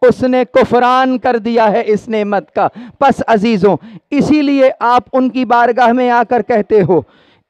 اس نے کفران کر دیا ہے اس نعمت کا۔ پس عزیزوں، اسی لیے آپ ان کی بارگاہ میں آ کر کہتے ہو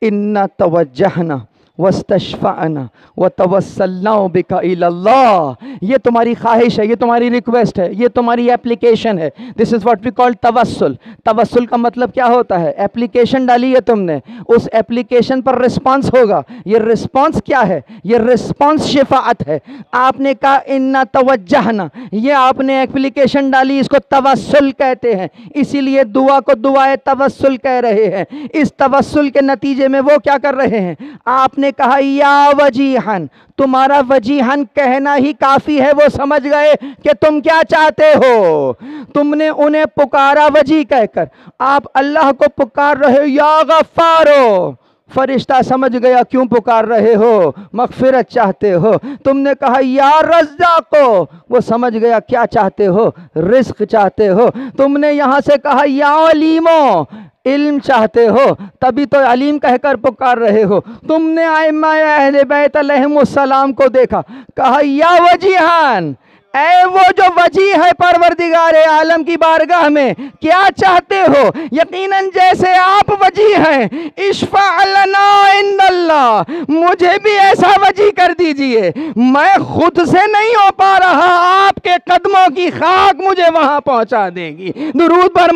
اِنَّا تَوَجَّهْنَا وَاسْتَشْفَعْنَا وَتَوَسَّلْنَا بِكَ إِلَى اللَّهِ، یہ تمہاری خواہش ہے، یہ تمہاری ریکویسٹ ہے، یہ تمہاری اپلیکیشن ہے۔ دس از واٹ وی کال توسل۔ توسل کا مطلب کیا ہوتا ہے؟ اپلیکیشن ڈالی ہے تم نے، اس اپلیکیشن پر رسپانس ہوگا۔ یہ رسپانس کیا ہے؟ یہ رسپانس شفاعت ہے۔ آپ نے کہا اِنَّا تَوَجَّهْنَا، یہ آپ نے اپلیکیشن ڈالی، اس کو توسل کہتے ہیں۔ اسی لیے دعا کو دعائے توسل کہہ رہے ہیں۔ اس توسل کے نتیجے میں وہ کیا کر رہے ہیں؟ آپ نے کہا یا وجیحن، تمہارا وجیحن کہنا ہی کافی ہے، وہ سمجھ گئے کہ تم کیا چاہتے ہو۔ تم نے انہیں پکارا وجی کہہ کر، آپ اللہ کو پکار رہے یا غفارو، فرشتہ سمجھ گیا کیوں پکار رہے ہو، مغفرت چاہتے ہو۔ تم نے کہا یا رزاقو، وہ سمجھ گیا کیا چاہتے ہو، رزق چاہتے ہو۔ تم نے یہاں سے کہا یا علیمو، علم چاہتے ہو، تبھی تو علیم کہہ کر پکار رہے ہو۔ تم نے ائمہ اہل بیت علیہم السلام کو دیکھا، کہا یا وجیحان، اے وہ جو وجی ہے پروردگار عالم کی بارگاہ میں، کیا چاہتے ہو؟ یقیناً جیسے آپ وجی ہیں، اشفع لنا عند اللہ، مجھے بھی ایسا وجی کر دیجئے، میں خود سے نہیں ہو پا رہا، آپ کے قدموں کی خاک مجھے وہاں پہنچا دے گی۔ درود پر